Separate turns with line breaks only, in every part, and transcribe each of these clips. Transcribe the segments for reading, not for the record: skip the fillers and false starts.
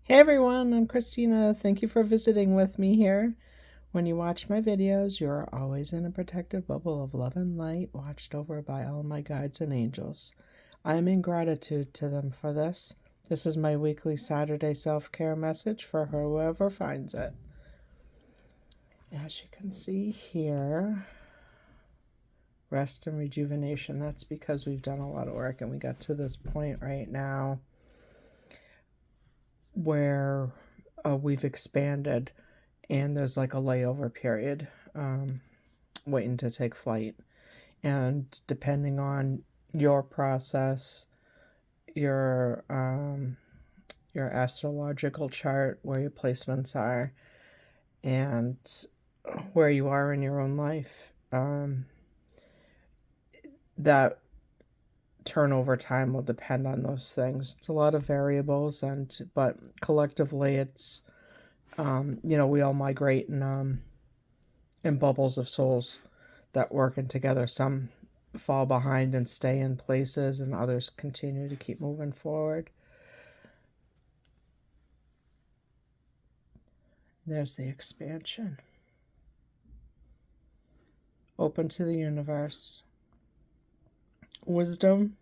Hey everyone, I'm Christina. Thank you for visiting with me here. When you watch my videos, you are always in a protective bubble of love and light, watched over by all my guides and angels. I am in gratitude to them for this. This is my weekly Saturday self-care message for whoever finds it. As you can see here, rest and rejuvenation. That's because we've done a lot of work and we got to this point right now where we've expanded and there's like a layover period waiting to take flight. And depending on your process, your astrological chart, where your placements are, and where you are in your own life, that turnover time will depend on those things. It's a lot of variables, but collectively, it's we all migrate in bubbles of souls that working together. Some fall behind and stay in places, and others continue to keep moving forward. There's the expansion. Open to the universe. Wisdom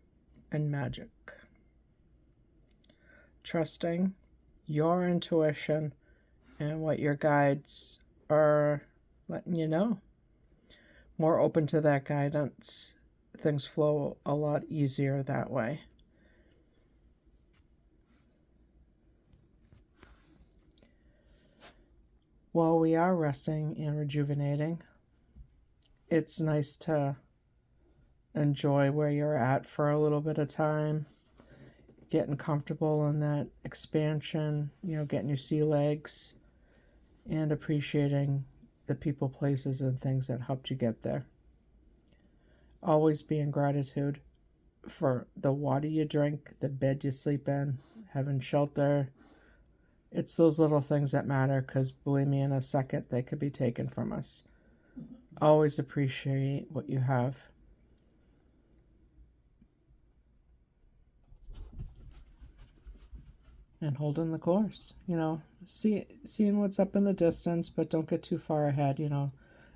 and magic. Trusting your intuition and what your guides are letting you know. More open to that guidance. Things flow a lot easier that way. While we are resting and rejuvenating, it's nice to enjoy where you're at for a little bit of time, getting comfortable in that expansion, getting your sea legs, and appreciating the people, places, and things that helped you get there. Always be in gratitude for the water you drink, the bed you sleep in, having shelter. It's those little things that matter, because believe me, in a second they could be taken from us. Always appreciate what you have. And holding the course, seeing what's up in the distance, but don't get too far ahead,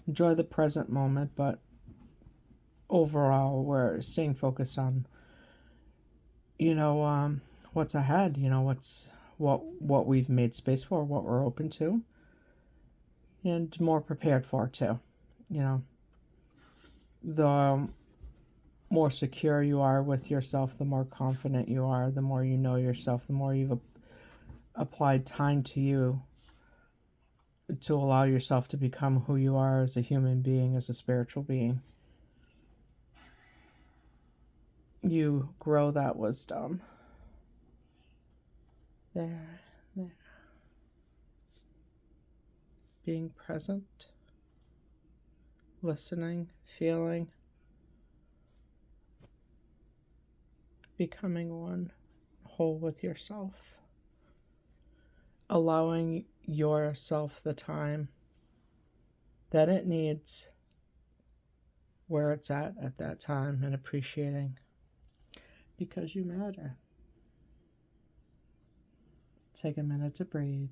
enjoy the present moment, but overall we're staying focused on, what's ahead, what we've made space for, what we're open to, and more prepared for too. The more secure you are with yourself, the more confident you are, the more you know yourself, the more you've applied time to you to allow yourself to become who you are as a human being, as a spiritual being. You grow that wisdom. There. Being present, listening, feeling, becoming one whole with yourself. Allowing yourself the time that it needs, where it's at that time, and appreciating, because you matter. Take a minute to breathe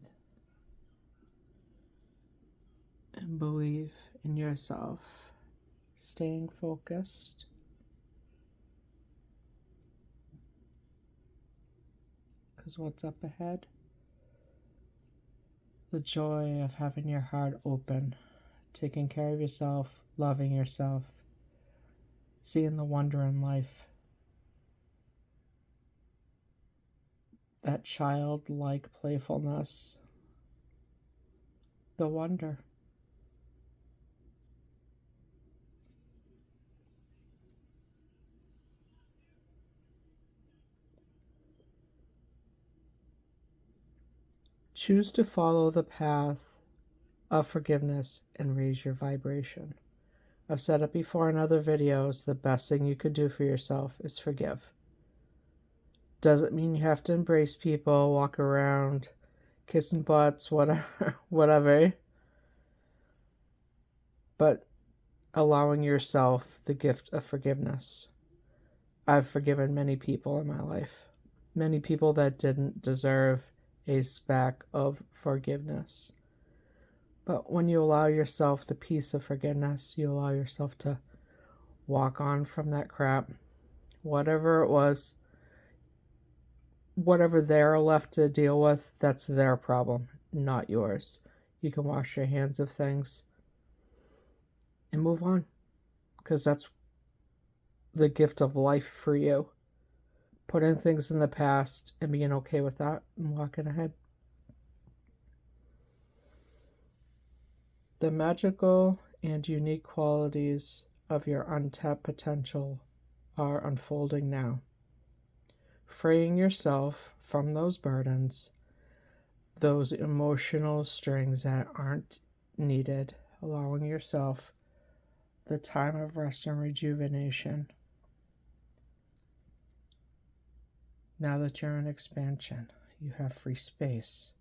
and believe in yourself, staying focused. Because what's up ahead? The joy of having your heart open, taking care of yourself, loving yourself, seeing the wonder in life. That childlike playfulness, the wonder. Choose to follow the path of forgiveness and raise your vibration. I've said it before in other videos, the best thing you could do for yourself is forgive. Doesn't mean you have to embrace people, walk around, kissing butts, whatever. But allowing yourself the gift of forgiveness. I've forgiven many people in my life. Many people that didn't deserve a stack of forgiveness. But when you allow yourself the peace of forgiveness, you allow yourself to walk on from that crap, whatever it was, whatever they're left to deal with, that's their problem, not yours. You can wash your hands of things and move on, because that's the gift of life for you. Putting things in the past and being okay with that and walking ahead. The magical and unique qualities of your untapped potential are unfolding now. Freeing yourself from those burdens, those emotional strings that aren't needed, allowing yourself the time of rest and rejuvenation. Now that you're in expansion, you have free space,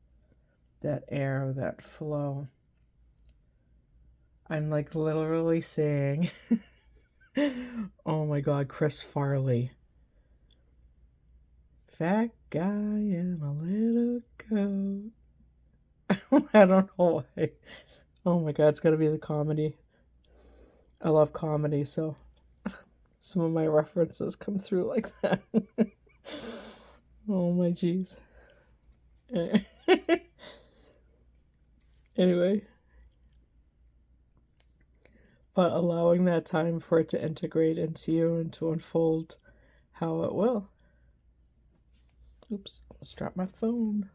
that air, that flow. I'm like literally saying, oh my God, Chris Farley. Fat guy in a little coat. I don't know why. Oh my God, it's gotta be the comedy. I love comedy, so some of my references come through like that. Oh my jeez. Anyway. But allowing that time for it to integrate into you and to unfold how it will. Oops, almost dropped my phone.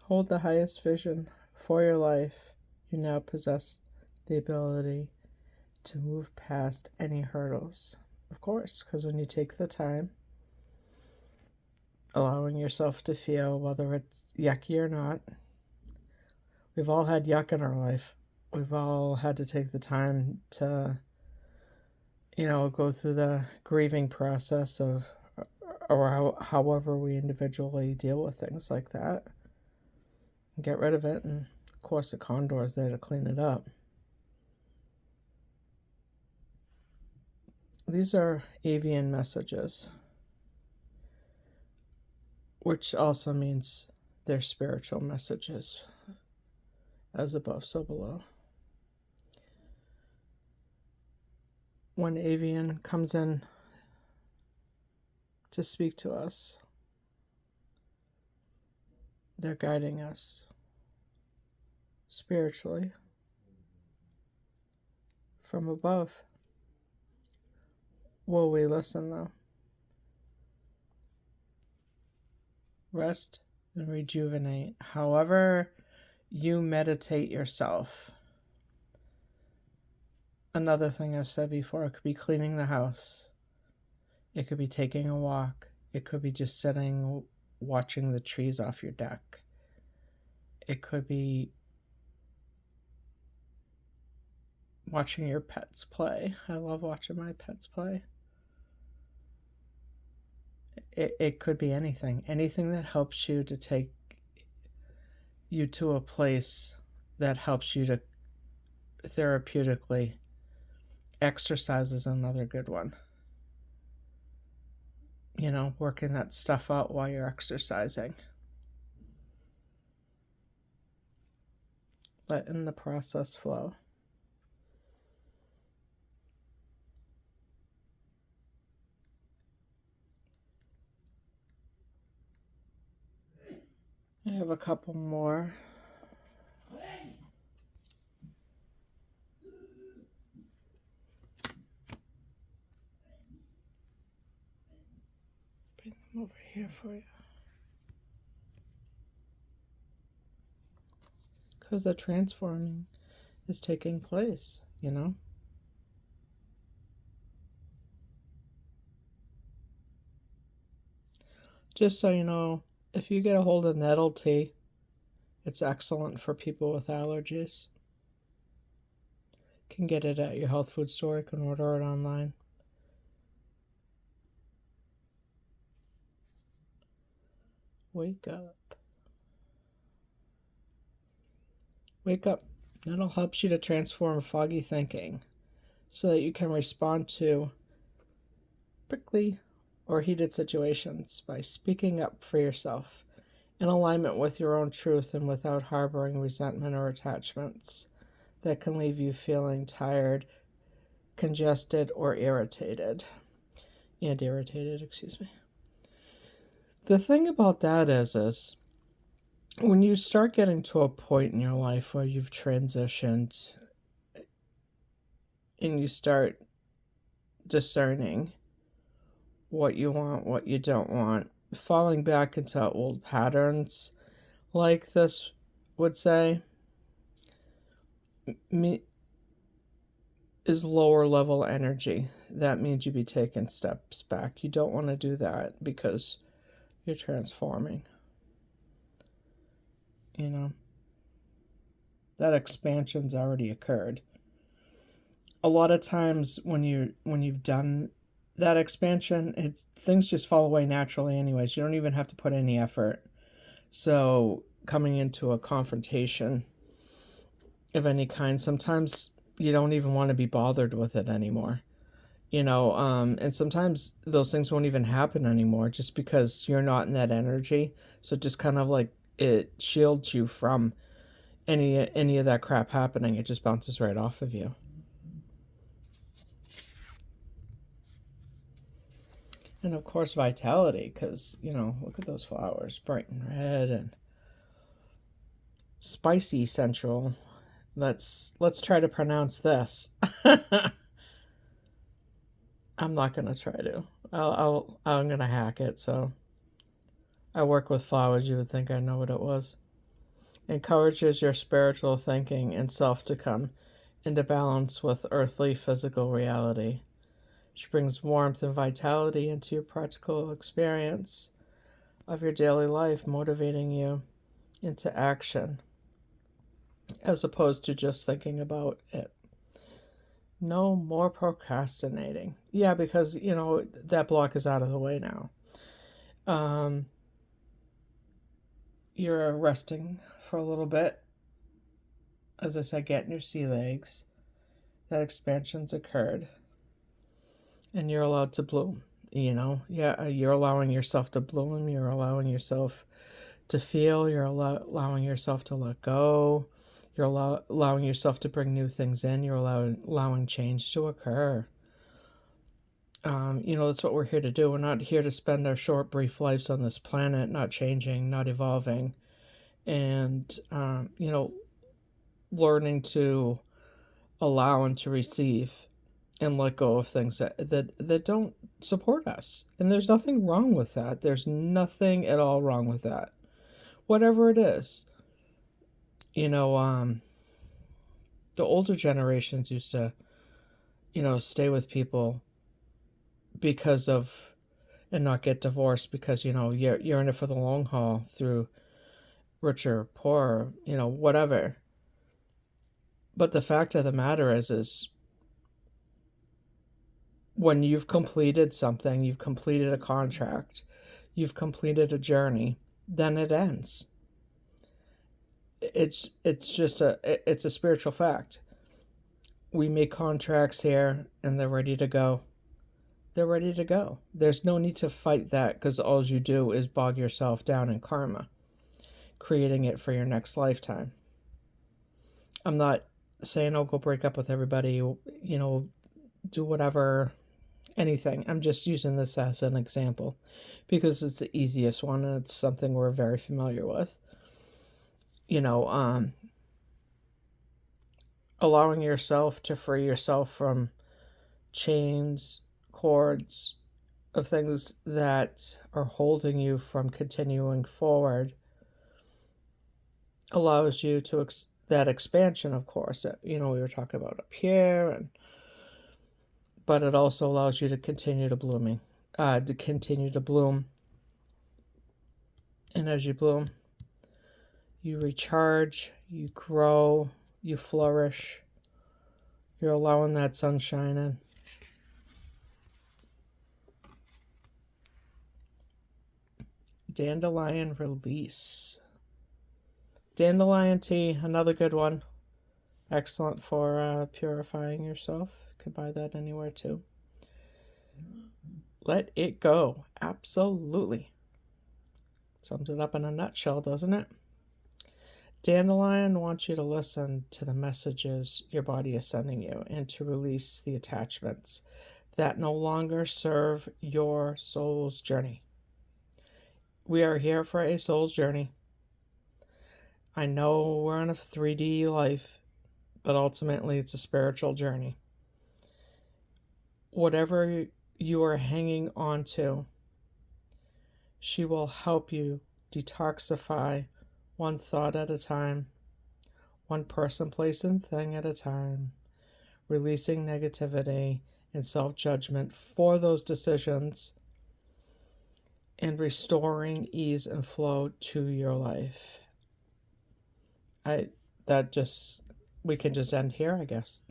Hold the highest vision for your life. You now possess the ability to move past any hurdles. Of course, because when you take the time, allowing yourself to feel whether it's yucky or not. We've all had yuck in our life. We've all had to take the time to, go through the grieving process of, or however we individually deal with things like that. Get rid of it, and of course the condor is there to clean it up. These are avian messages, which also means they're spiritual messages. As above, so below. When avian comes in to speak to us, they're guiding us spiritually from above. Will we listen, though? Rest and rejuvenate. However you meditate yourself. Another thing I've said before, it could be cleaning the house. It could be taking a walk. It could be just sitting, watching the trees off your deck. It could be watching your pets play. I love watching my pets play. It could be anything. Anything that helps you to take you to a place that helps you to therapeutically. Exercise is another good one. Working that stuff out while you're exercising. Letting the process flow. I have a couple more. Bring them over here for you. Because the transforming is taking place, Just so you know, if you get a hold of nettle tea, it's excellent for people with allergies. You can get it at your health food store. You can order it online. Wake up. Wake up. Nettle helps you to transform foggy thinking so that you can respond to prickly or heated situations by speaking up for yourself in alignment with your own truth and without harboring resentment or attachments that can leave you feeling tired, congested, or irritated. Excuse me. The thing about that is when you start getting to a point in your life where you've transitioned and you start discerning what you want, what you don't want, falling back into old patterns, like this would say, is lower level energy. That means you be taking steps back. You don't want to do that because you're transforming. You know, that expansion's already occurred. A lot of times when you've done that expansion, it's things just fall away naturally anyways. You don't even have to put any effort. So coming into a confrontation of any kind, sometimes you don't even want to be bothered with it anymore. And sometimes those things won't even happen anymore just because you're not in that energy. So just kind of like it shields you from any of that crap happening. It just bounces right off of you. And of course, vitality, because, look at those flowers, bright and red and spicy central. Let's try to pronounce this. I'm not gonna try to. I'm gonna hack it. So I work with flowers. You would think I know what it was. Encourages your spiritual thinking and self to come into balance with earthly physical reality. She brings warmth and vitality into your practical experience of your daily life, motivating you into action as opposed to just thinking about it. No more procrastinating. Yeah, because, that block is out of the way now. You're resting for a little bit. As I said, getting your sea legs. That expansion's occurred. And you're allowed to bloom. You're allowing yourself to bloom. You're allowing yourself to feel. You're allowing yourself to let go. You're allowing yourself to bring new things in. You're allowing change to occur. That's what we're here to do. We're not here to spend our short, brief lives on this planet not changing, not evolving, and, learning to allow and to receive and let go of things that don't support us. And there's nothing wrong with that. There's nothing at all wrong with that. Whatever it is. The older generations used to, stay with people because of, and not get divorced because, you're in it for the long haul through richer, poorer, whatever. But the fact of the matter is when you've completed something, you've completed a contract, you've completed a journey, then it ends. It's just it's a spiritual fact. We make contracts here and they're ready to go. They're ready to go. There's no need to fight that because all you do is bog yourself down in karma, creating it for your next lifetime. I'm not saying, go break up with everybody, do whatever, anything. I'm just using this as an example because it's the easiest one and it's something we're very familiar with. Allowing yourself to free yourself from chains, cords of things that are holding you from continuing forward allows you to that expansion, of course, that, we were talking about up here, but it also allows you to continue to bloom. And as you bloom, you recharge, you grow, you flourish. You're allowing that sunshine in. Dandelion release. Dandelion tea, another good one. Excellent for purifying yourself. You could buy that anywhere too. Let it go. Absolutely. Sums it up in a nutshell, doesn't it? Dandelion wants you to listen to the messages your body is sending you and to release the attachments that no longer serve your soul's journey. We are here for a soul's journey. I know we're in a 3D life, but ultimately it's a spiritual journey. Whatever you are hanging on to, she will help you detoxify one thought at a time, one person, place, and thing at a time, releasing negativity and self-judgment for those decisions and restoring ease and flow to your life. That just, we can just end here, I guess.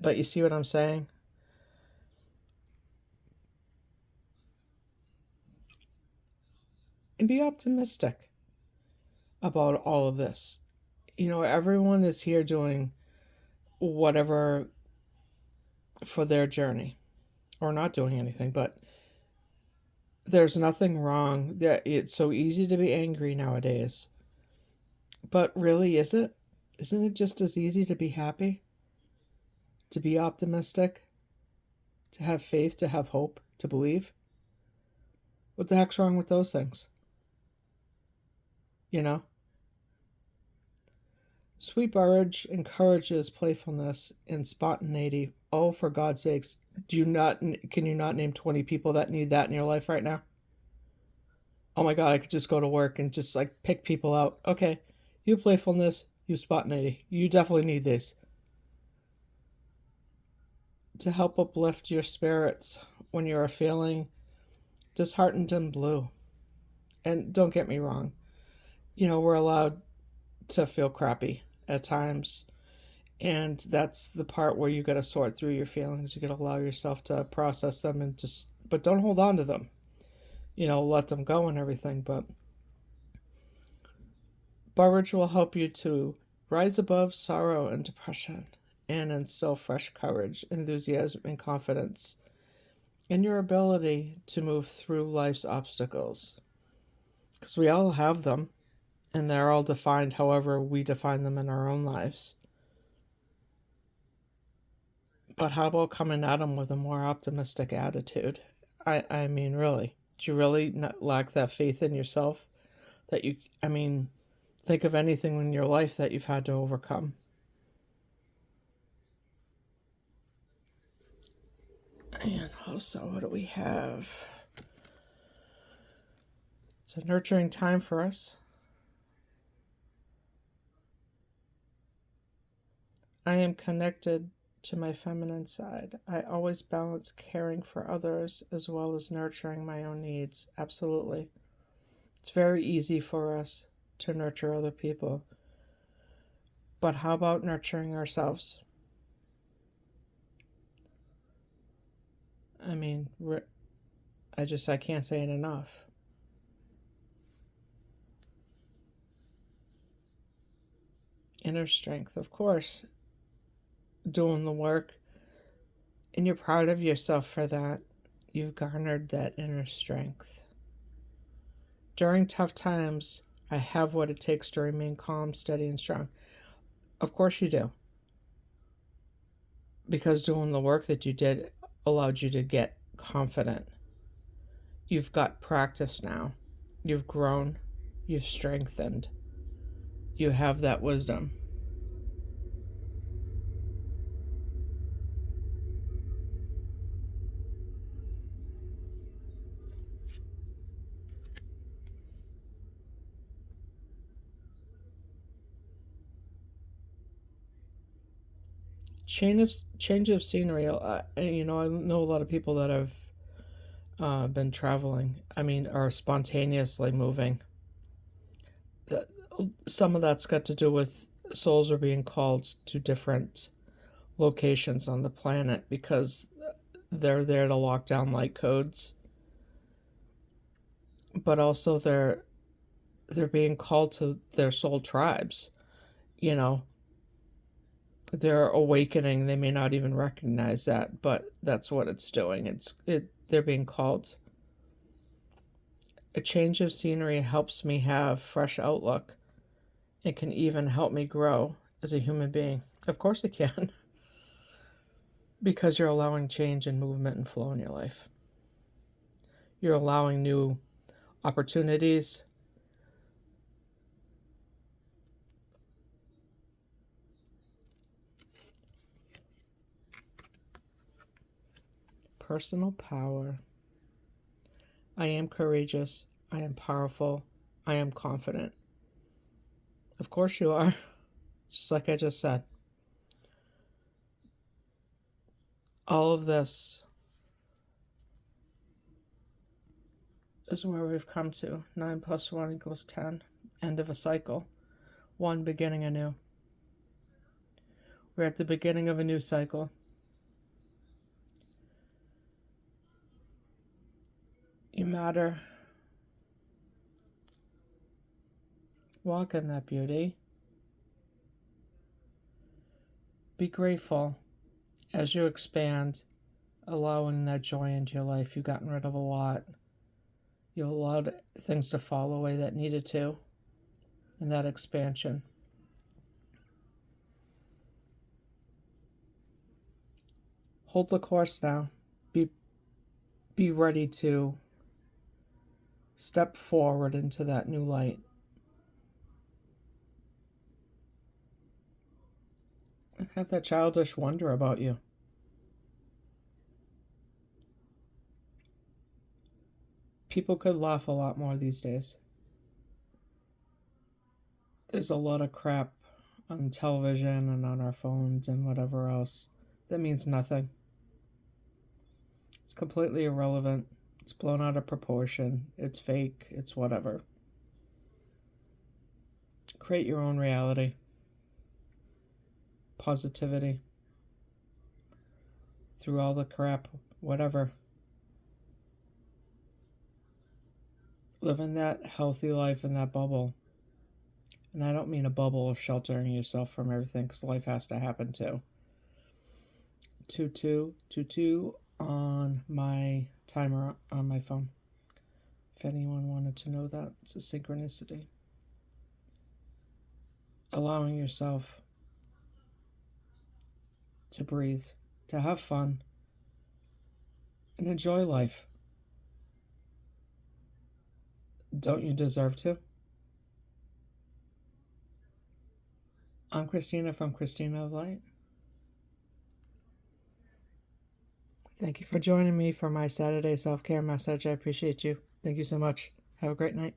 But you see what I'm saying? And be optimistic about all of this. Everyone is here doing whatever for their journey, or not doing anything, but there's nothing wrong. That it's so easy to be angry nowadays. But really, is it? Isn't it just as easy to be happy? To be optimistic? To have faith, to have hope, to believe? What the heck's wrong with those things? You know? Sweet Burrage encourages playfulness and spontaneity. Oh, for God's sakes, can you not name 20 people that need that in your life right now? Oh my God, I could just go to work and just like pick people out. Okay, you playfulness, you spontaneity. You definitely need these to help uplift your spirits when you are feeling disheartened and blue. And don't get me wrong, we're allowed to feel crappy at times. And that's the part where you got to sort through your feelings. You got to allow yourself to process them and but don't hold on to them. Let them go and everything. But Burrage will help you to rise above sorrow and depression and instill fresh courage, enthusiasm, and confidence in your ability to move through life's obstacles. Because we all have them, and they're all defined however we define them in our own lives. But how about coming at them with a more optimistic attitude? I mean, really, do you really not lack that faith in yourself that think of anything in your life that you've had to overcome. And also, what do we have? It's a nurturing time for us. I am connected to my feminine side. I always balance caring for others as well as nurturing my own needs. Absolutely. It's very easy for us to nurture other people. But how about nurturing ourselves? I mean, I can't say it enough. Inner strength, of course. Doing the work, and you're proud of yourself for that. You've garnered that inner strength. During tough times, I have what it takes to remain calm, steady, and strong. Of course you do. Because doing the work that you did allowed you to get confident. You've got practice now. You've grown. You've strengthened. You have that wisdom. Change of scenery. I know a lot of people that have been traveling. Are spontaneously moving. Some of that's got to do with souls are being called to different locations on the planet because they're there to lock down light codes. But also they're being called to their soul tribes. they're awakening. They may not even recognize that, but that's what it's doing. They're being called. A change of scenery helps me have fresh outlook. It can even help me grow as a human being. Of course it can, because you're allowing change and movement and flow in your life. You're allowing new opportunities. Personal power. I am courageous. I am powerful. I am confident. Of course you are. Just like I just said. All of this is where we've come to. 9 plus 1 equals 10. End of a cycle. 1 beginning anew. We're at the beginning of a new cycle. You matter. Walk in that beauty. Be grateful as you expand, allowing that joy into your life. You've gotten rid of a lot. You allowed things to fall away that needed to in that expansion. Hold the course now. Be ready to step forward into that new light. And have that childish wonder about you. People could laugh a lot more these days. There's a lot of crap on television and on our phones and whatever else that means nothing. It's completely irrelevant. It's blown out of proportion. It's fake. It's whatever. Create your own reality. Positivity. Through all the crap, whatever. Living that healthy life in that bubble. And I don't mean a bubble of sheltering yourself from everything, because life has to happen too. 2222 on my timer on my phone. If anyone wanted to know that, it's a synchronicity. Allowing yourself to breathe, to have fun, and enjoy life. Don't you deserve to? I'm Christina from Christina of Light. Thank you for joining me for my Saturday self-care message. I appreciate you. Thank you so much. Have a great night.